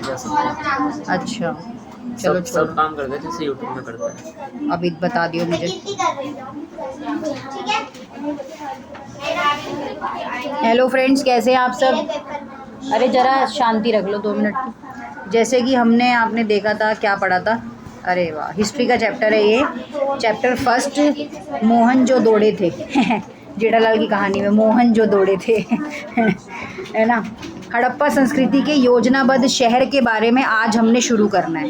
जा सकते हैं। अच्छा चलो सब छोड़ो, काम करते हैं जैसे यूट्यूब में करता है। अभी बता दियो मुझे। हेलो फ्रेंड्स, कैसे हैं आप सब? अरे ज़रा शांति रख लो 2 मिनट की। जैसे कि हमने आपने देखा था, क्या पढ़ा था? अरे वाह, हिस्ट्री का चैप्टर है ये, चैप्टर फर्स्ट, मोहन जो दौड़े थे। जेठालाल की कहानी में मोहन जो दौड़े थे। है ना। हड़प्पा संस्कृति के योजनाबद्ध शहर के बारे में आज हमने शुरू करना है।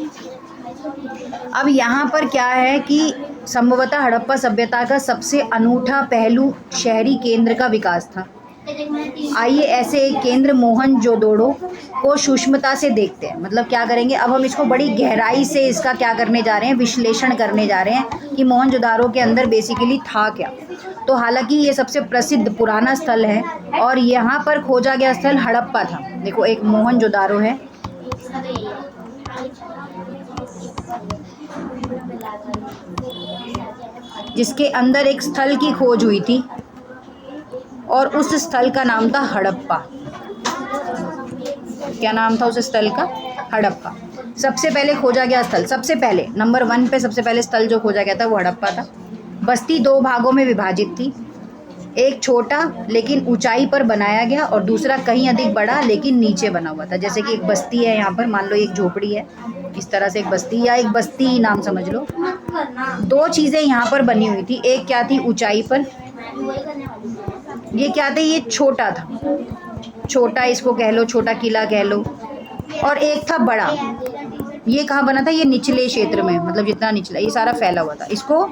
अब यहाँ पर क्या है कि संभवतः हड़प्पा सभ्यता का सबसे अनूठा पहलू शहरी केंद्र का विकास था। आइए ऐसे एक केंद्र मोहनजोदड़ो को सूक्ष्मता से देखते हैं। मतलब क्या करेंगे, अब हम इसको बड़ी गहराई से इसका क्या करने जा रहे हैं, विश्लेषण करने जा रहे हैं कि मोहनजोदड़ो के अंदर बेसिकली था क्या। तो हालांकि ये सबसे प्रसिद्ध पुराना स्थल है और यहाँ पर खोजा गया स्थल हड़प्पा था। देखो, एक मोहनजोदड़ो है, जिसके अंदर एक स्थल की खोज हुई थी और उस स्थल का नाम था हड़प्पा। क्या नाम था उस स्थल का? हड़प्पा। सबसे पहले खोजा गया स्थल, सबसे पहले नंबर 1 पे सबसे पहले स्थल जो खोजा गया था वो हड़प्पा था। बस्ती 2 भागों में विभाजित थी, एक छोटा लेकिन ऊंचाई पर बनाया गया और दूसरा कहीं अधिक बड़ा लेकिन नीचे बना हुआ था। जैसे कि एक बस्ती है यहाँ पर, मान लो एक झोपड़ी है, इस तरह से एक बस्ती या एक बस्ती नाम समझ लो। 2 चीज़ें यहाँ पर बनी हुई थी, एक क्या थी ऊंचाई पर, ये क्या थे, ये छोटा था, छोटा इसको कह लो, छोटा किला कह लो, और एक था बड़ा। ये कहाँ बना था? ये निचले क्षेत्र में, मतलब जितना निचला, ये सारा फैला हुआ था। इसको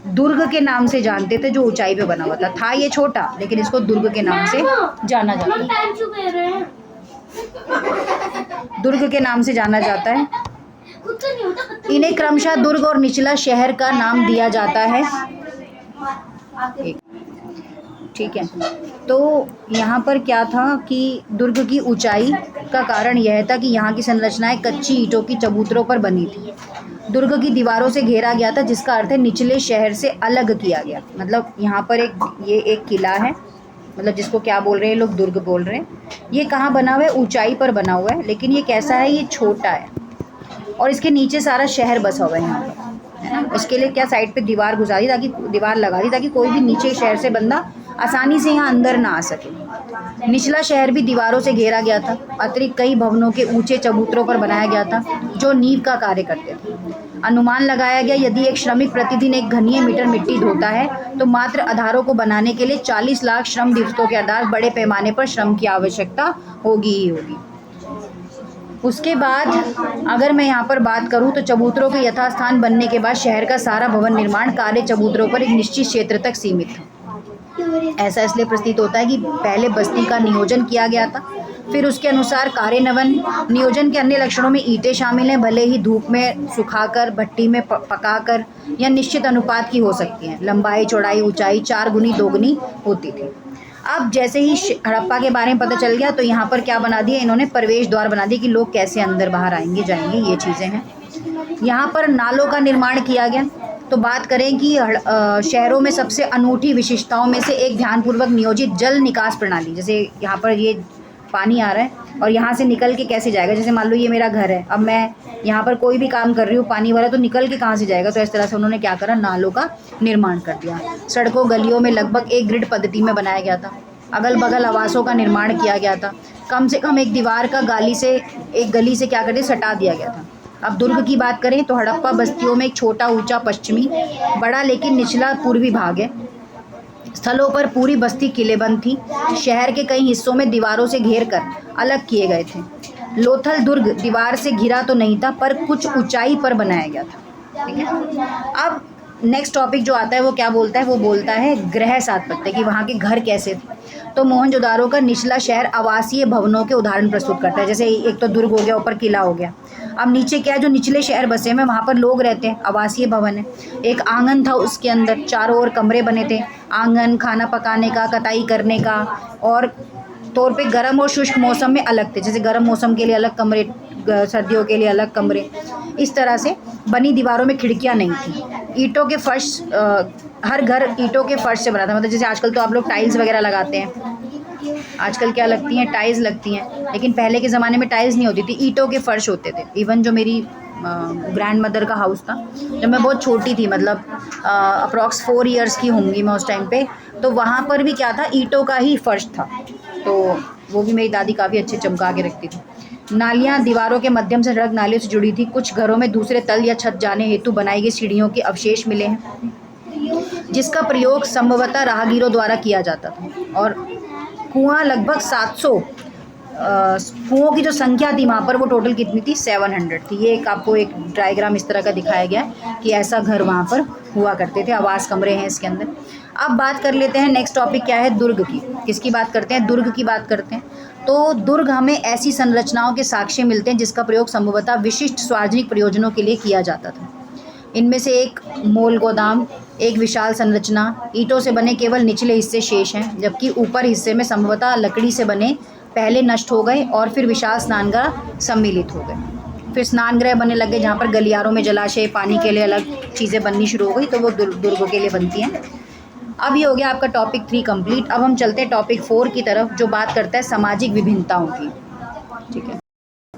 दुर्ग के नाम से जानते थे, जो ऊंचाई पे बना हुआ था ये छोटा, लेकिन इसको दुर्ग के नाम से जाना जाता है। दुर्ग के नाम से जाना जाता है। इन्हें क्रमशः दुर्ग और निचला शहर का नाम दिया जाता है। ठीक है, तो यहाँ पर क्या था कि दुर्ग की ऊंचाई का कारण यह था कि यहाँ की संरचनाएं कच्ची ईंटों की चबूतरों पर बनी थी। दुर्ग की दीवारों से घेरा गया था, जिसका अर्थ है निचले शहर से अलग किया गया। मतलब यहाँ पर ये एक किला है, मतलब जिसको क्या बोल रहे हैं लोग, दुर्ग बोल रहे हैं। ये कहाँ बना हुआ है? ऊंचाई पर बना हुआ है, लेकिन ये कैसा है? ये छोटा है और इसके नीचे सारा शहर बसा हुआ है यहाँ पर, है ना। इसके लिए क्या, साइड पे दीवार घुसा दी, ताकि दीवार लगा दी ताकि कोई भी नीचे शहर से बंदा आसानी से यहाँ अंदर ना आ सके। निचला शहर भी दीवारों से घेरा गया था। अतिरिक्त कई भवनों के ऊंचे चबूतरों पर बनाया गया था, जो नींव का कार्य करते थे। अनुमान लगाया गया, यदि एक श्रमिक प्रतिदिन 1 घनीय मीटर मिट्टी ढोता है तो मात्र आधारों को बनाने के लिए 40 लाख श्रम दिवसों के आधार बड़े पैमाने पर श्रम की आवश्यकता होगी ही होगी। उसके बाद अगर मैं यहाँ पर बात करूँ तो चबूतरों के यथास्थान बनने के बाद शहर का सारा भवन निर्माण कार्य चबूतरों पर एक निश्चित क्षेत्र तक सीमित था। ऐसा इसलिए प्रतीत होता है कि पहले बस्ती का नियोजन किया गया था, फिर उसके अनुसार कार्यान्वयन। नियोजन के अन्य लक्षणों में ईंटें शामिल हैं, भले ही धूप में सुखाकर, भट्टी में पकाकर, या निश्चित अनुपात की हो सकती हैं। लंबाई, चौड़ाई, ऊंचाई 4 गुनी 2 गुनी होती थी। अब जैसे ही हड़प्पा के बारे में पता चल गया तो यहाँ पर क्या बना दिया इन्होंने, प्रवेश द्वार बना दिए कि लोग कैसे अंदर बाहर आएंगे जाएंगे, ये चीज़ें हैं। यहाँ पर नालों का निर्माण किया गया। तो बात करें कि शहरों में सबसे अनूठी विशेषताओं में से एक ध्यानपूर्वक नियोजित जल निकास प्रणाली। जैसे यहाँ पर ये पानी आ रहा है और यहाँ से निकल के कैसे जाएगा, जैसे मान लो ये मेरा घर है, अब मैं यहाँ पर कोई भी काम कर रही हूँ पानी वाला, तो निकल के कहाँ से जाएगा। तो इस तरह से उन्होंने क्या करा, नालों का निर्माण कर दिया। सड़कों गलियों में लगभग एक ग्रिड पद्धति में बनाया गया था। अगल बगल आवासों का निर्माण किया गया था। कम से कम एक दीवार का एक गली से क्या कर दिया, सटा दिया गया था। अब दुर्ग की बात करें तो हड़प्पा बस्तियों में एक छोटा ऊंचा पश्चिमी, बड़ा लेकिन निचला पूर्वी भाग है। स्थलों पर पूरी बस्ती किलेबंद थी। शहर के कई हिस्सों में दीवारों से घेर कर अलग किए गए थे। लोथल दुर्ग दीवार से घिरा तो नहीं था, पर कुछ ऊंचाई पर बनाया गया था। ठीक है, अब नेक्स्ट टॉपिक जो आता है वो क्या बोलता है, वो बोलता है गृह स्थापत्य, कि वहाँ के घर कैसे थे। तो मोहनजोदारो का निचला शहर आवासीय भवनों के उदाहरण प्रस्तुत करता है। जैसे एक तो दुर्ग हो गया, ऊपर किला हो गया, अब नीचे क्या है, जो निचले शहर बसे में वहाँ पर लोग रहते हैं, आवासीय भवन है। एक आंगन था, उसके अंदर चारों ओर कमरे बने थे। आंगन खाना पकाने का, कटाई करने का, और तौर पे गर्म और शुष्क मौसम में अलग थे। जैसे गर्म मौसम के लिए अलग कमरे, सर्दियों के लिए अलग कमरे। इस तरह से बनी दीवारों में खिड़कियां नहीं थी। ईंटों के फर्श, हर घर ईंटों के फर्श से बना था। मतलब जैसे आजकल तो आप लोग टाइल्स वगैरह लगाते हैं, आजकल क्या लगती हैं, टाइल्स लगती हैं, लेकिन पहले के ज़माने में टाइल्स नहीं होती थी, ईंटों के फर्श होते थे। इवन जो मेरी ग्रैंड मदर का हाउस था, जब मैं बहुत छोटी थी, मतलब अप्रॉक्स 4 इयर्स की होंगी मैं उस टाइम पे, तो वहाँ पर भी क्या था, ईंटों का ही फर्श था। तो वो भी मेरी दादी काफ़ी अच्छे चमका के रखती थी। नालियाँ दीवारों के मध्यम से सड़क नालियों से जुड़ी थी। कुछ घरों में दूसरे तल या छत जाने हेतु बनाई गई सीढ़ियों के अवशेष मिले हैं, जिसका प्रयोग संभवतः राहगीरों द्वारा किया जाता था। और कुआं लगभग 700 कुओं की जो संख्या थी वहाँ पर, वो टोटल कितनी थी, 700 थी। ये एक आपको एक डायग्राम इस तरह का दिखाया गया है कि ऐसा घर वहाँ पर हुआ करते थे। आवास कमरे हैं इसके अंदर। अब बात कर लेते हैं, नेक्स्ट टॉपिक क्या है, दुर्ग की। किसकी बात करते हैं, दुर्ग की बात करते हैं। तो दुर्ग हमें ऐसी संरचनाओं के साक्ष्य मिलते हैं जिसका प्रयोग संभवतः विशिष्ट सार्वजनिक प्रयोजनों के लिए किया जाता था। इनमें से एक मोल गोदाम, एक विशाल संरचना, ईंटों से बने केवल निचले हिस्से शेष हैं, जबकि ऊपर हिस्से में संभवतः लकड़ी से बने पहले नष्ट हो गए और फिर विशाल स्नानगृह सम्मिलित हो गए। फिर स्नानगृह बनने लगे जहाँ पर गलियारों में जलाशय, पानी के लिए अलग चीज़ें बननी शुरू हो गई, तो वो दुर्गों के लिए बनती हैं। अब ये हो गया आपका टॉपिक 3 कंप्लीट। अब हम चलते हैं टॉपिक 4 की तरफ, जो बात करता है सामाजिक विभिन्नताओं की। ठीक है।